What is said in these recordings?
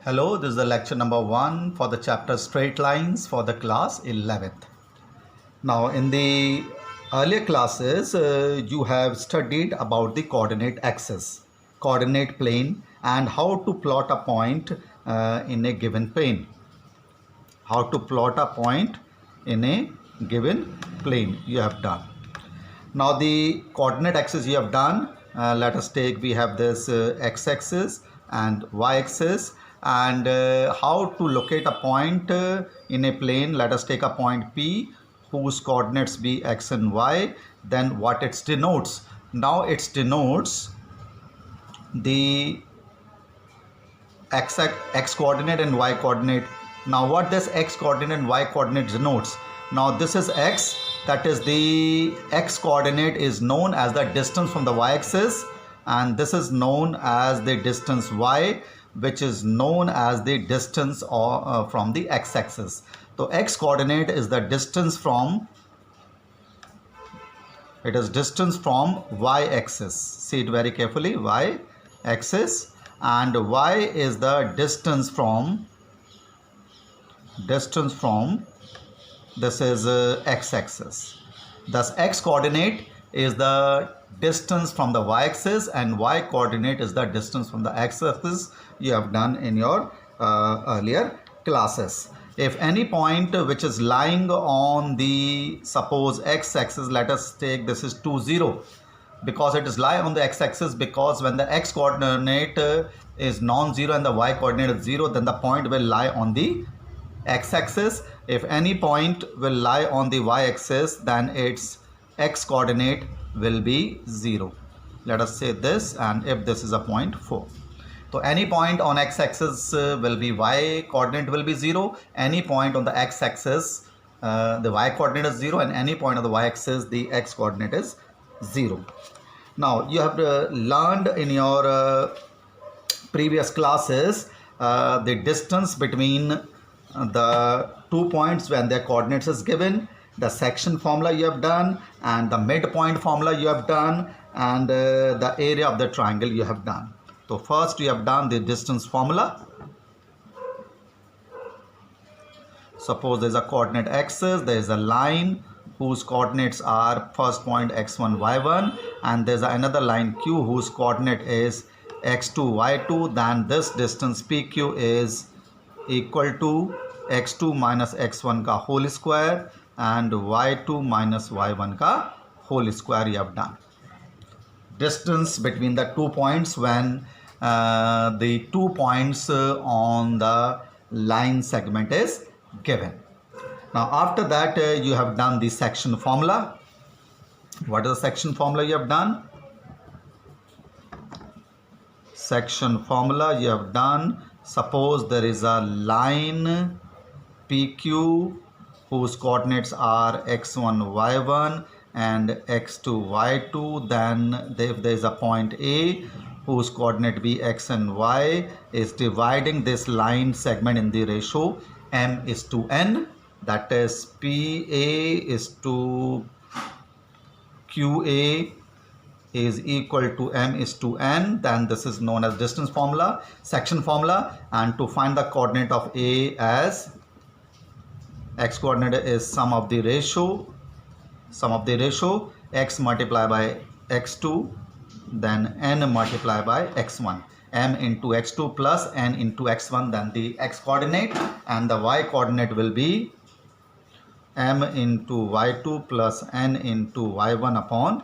Hello, this is the lecture number 1 for the chapter straight lines for the class 11th. Now, in the earlier classes, you have studied about the coordinate axis, coordinate plane, and how to plot a point in a given plane. How to plot a point in a given plane you have done. Now, the coordinate axis you have done, let us take, we have this x-axis and y-axis, and how to locate a point in a plane. Let us take a point P whose coordinates be x and y, then what it denotes. Now it denotes the x coordinate and y coordinate. Now what this x coordinate and y coordinate denotes? Now this is x, that is the x coordinate is known as the distance from the y-axis, and this is known as the distance y, which is known as the distance from the x-axis. So x coordinate is the distance from, it is distance from y-axis. See it very carefully, y-axis, and y is the distance from this is x-axis. Thus x coordinate is the distance from the y-axis and y coordinate is the distance from the x-axis. You have done in your earlier classes. If any point which is lying on the, suppose x-axis, let us take this is 2 0, because it is lie on the x-axis, because when the x coordinate is non-zero and the y coordinate is 0, then the point will lie on the x-axis. If any point will lie on the y-axis, then its x coordinate will be 0. Let us say this, and if this is a point 4. So any point on x-axis will be y coordinate will be 0. Any point on the x-axis the y coordinate is 0, and any point on the y-axis the x coordinate is 0. Now you have learned in your previous classes the distance between the 2 points when their coordinates is given, the section formula you have done, and the midpoint formula you have done, and the area of the triangle you have done. So first you have done the distance formula. Suppose there is a coordinate axis, there is a line whose coordinates are first point x1 y1, and there is another line q whose coordinate is x2 y2. Then this distance pq is equal to x2 minus x1 ka whole square and y2 minus y1 ka whole square you have done. Distance between the 2 points when the 2 points on the line segment is given. Now after that you have done the section formula. What is the section formula you have done? Section formula you have done, suppose there is a line PQ whose coordinates are x1 y1 and x2 y2, then if there is a point A whose coordinate be x and y, is dividing this line segment in the ratio m is to n, that is PA is to QA is equal to m is to n. Then this is known as distance formula, section formula. And to find the coordinate of A, as x coordinate is sum of the ratio x multiplied by x2, then n multiplied by x1, m into x2 plus n into x1, then the x coordinate, and the y coordinate will be m into y2 plus n into y1 upon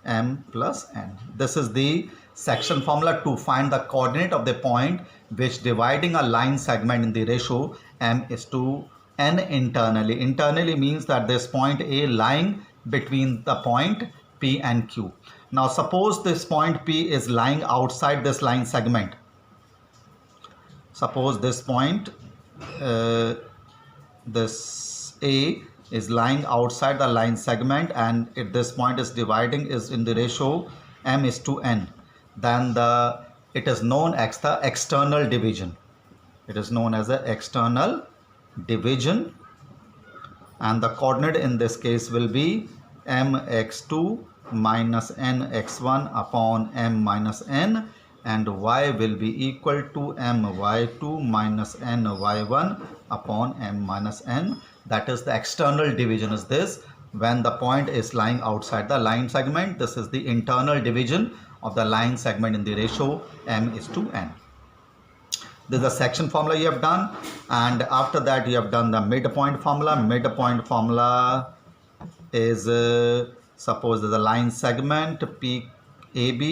m plus n. This is the section formula to find the coordinate of the point which dividing a line segment in the ratio m is to n internally. Internally means that this point A lying between the point P and Q. Now suppose this point P is lying outside this line segment. Suppose this point this A is lying outside the line segment, and if this point is dividing is in the ratio m is to n, then it is known as the external division. It is known as the external division, and the coordinate in this case will be mx2 minus nx1 upon m minus n, and y will be equal to my2 minus ny1 upon m minus n. That is the external division is this. When the point is lying outside the line segment, this is the internal division of the line segment in the ratio m:n. This is the section formula you have done, and after that you have done the midpoint formula. Midpoint formula is suppose there's a line segment PAB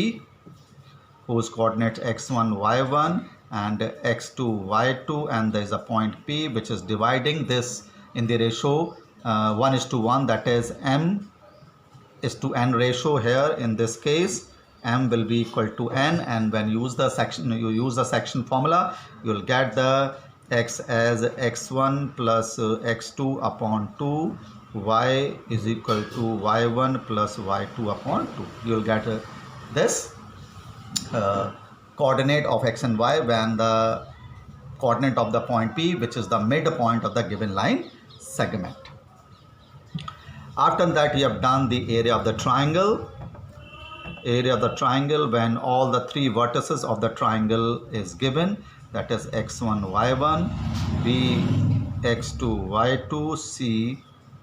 whose coordinates x1 y1 and x2 y2, and there is a point P which is dividing this in the ratio 1:1, that is m:n ratio. Here in this case m will be equal to n, and when you use the section formula, you will get the x as x1 plus x2 upon 2, y is equal to y1 plus y2 upon 2. You will get this coordinate of x and y when the coordinate of the point P, which is the midpoint of the given line segment. After that, you have done the area of the triangle. Area of the triangle when all the three vertices of the triangle is given, that is x1 y1, b x2 y2, c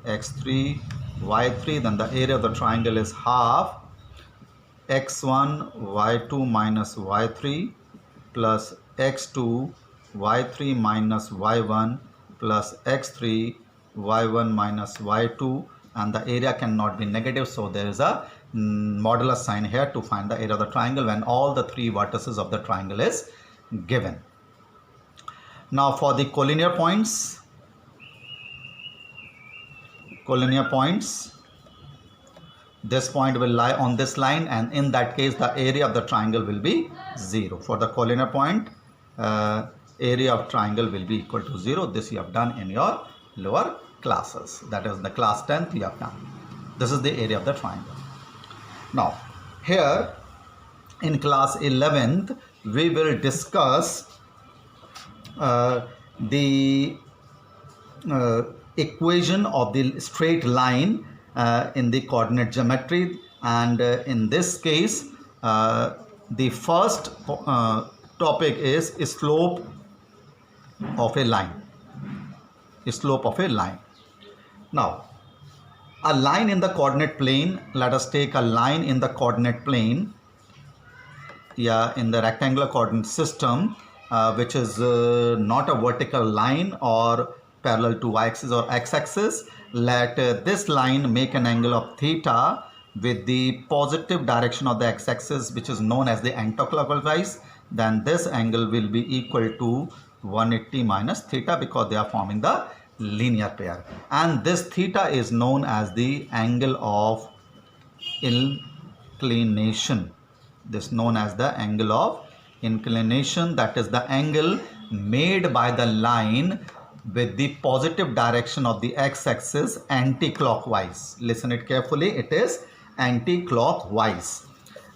x3 y3. Then the area of the triangle is half x1 y2 minus y3 plus x2 y3 minus y1 plus x3 y1 minus y2, and the area cannot be negative, so there is a modulus sign here to find the area of the triangle when all the three vertices of the triangle is given. Now for the collinear points, this point will lie on this line, and in that case the area of the triangle will be 0. For the collinear point, area of triangle will be equal to 0. This you have done in your lower classes, that is the class 10th you have done. This is the area of the triangle. Now here in class 11th we will discuss the equation of the straight line in the coordinate geometry, and in this case the first topic is slope of a line. Now a line in the coordinate plane, let us take a line in the coordinate plane, in the rectangular coordinate system, which is not a vertical line or parallel to y-axis or x-axis. Let this line make an angle of theta with the positive direction of the x-axis, which is known as the anticlockwise. Then this angle will be equal to 180 minus theta, because they are forming the linear pair, and this theta is known as the angle of inclination. This is known as the angle of inclination, that is the angle made by the line with the positive direction of the x-axis anti-clockwise. Listen it carefully, it is anti-clockwise,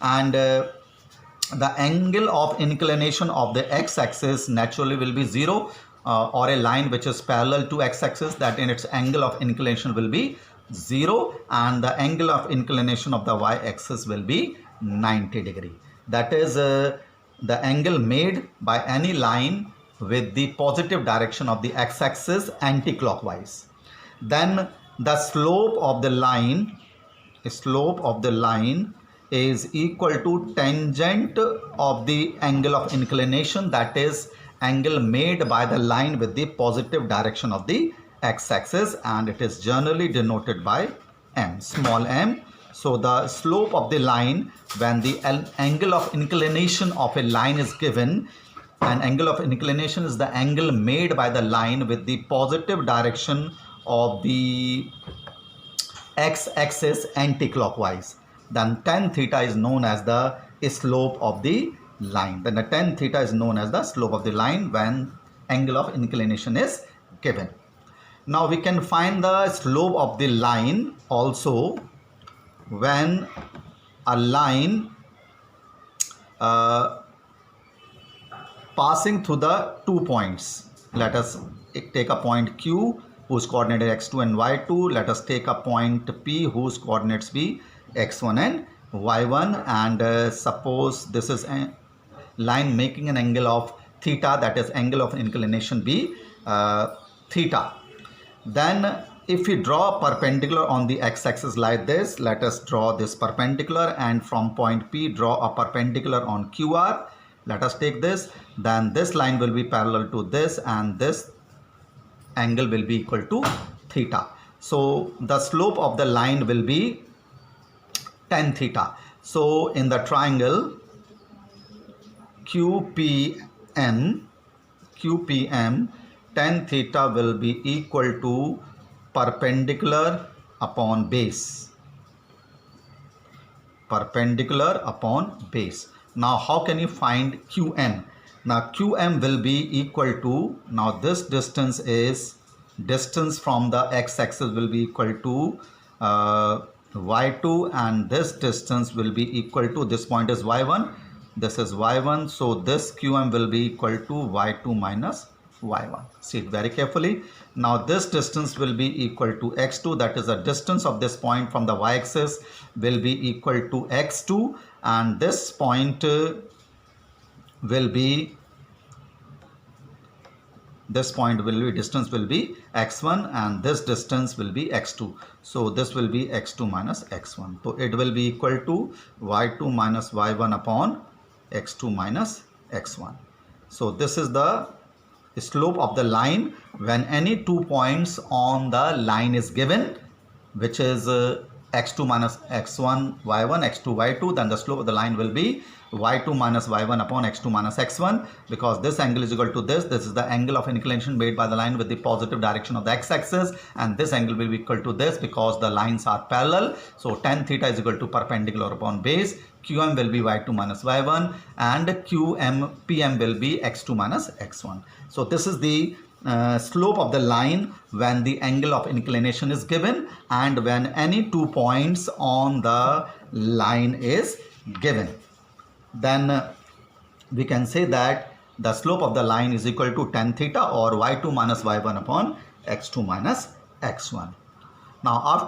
and the angle of inclination of the x-axis naturally will be 0, or a line which is parallel to x-axis, that in its angle of inclination will be 0, and the angle of inclination of the y-axis will be 90 degree. That is the angle made by any line with the positive direction of the x-axis anti-clockwise. Then the slope of the line is equal to tangent of the angle of inclination, that is angle made by the line with the positive direction of the x-axis, and it is generally denoted by m, small m. So the slope of the line when the angle of inclination of a line is given, and angle of inclination is the angle made by the line with the positive direction of the x-axis anti-clockwise, then tan theta is known as the slope of the line. Then the tan theta is known as the slope of the line when angle of inclination is given. Now we can find the slope of the line also when a line passing through the 2 points. Let us take a point Q whose coordinate is x2 and y2. Let us take a point P whose coordinates be x1 and y1, and suppose this is line making an angle of theta, that is angle of inclination be theta. Then if we draw a perpendicular on the x-axis like this, let us draw this perpendicular, and from point P draw a perpendicular on QR. Let us take this. Then this line will be parallel to this, and this angle will be equal to theta. So the slope of the line will be tan theta. So in the triangle QPM, tan theta will be equal to perpendicular upon base. Perpendicular upon base. Now how can you find QM? Now QM will be equal to, now this distance is, distance from the x-axis will be equal to y2, and this distance will be equal to, this point is y1, this is y1, so this QM will be equal to y2 minus y1. See it very carefully. Now this distance will be equal to x2, that is the distance of this point from the y-axis will be equal to x2, and this point will be, distance will be x1, and this distance will be x2. So this will be x2 minus x1. So it will be equal to y2 minus y1 upon x2 minus x1. So this is the slope of the line when any 2 points on the line is given, which is x2 minus x1 y1, x2 y2, then the slope of the line will be y2 minus y1 upon x2 minus x1, because this angle is equal to this. This is the angle of inclination made by the line with the positive direction of the x-axis, and this angle will be equal to this because the lines are parallel. So tan theta is equal to perpendicular upon base. QM will be y2 minus y1, and PM will be x2 minus x1. So this is the slope of the line when the angle of inclination is given and when any 2 points on the line is given. Then we can say that the slope of the line is equal to tan theta, or y2 minus y1 upon x2 minus x1. Now after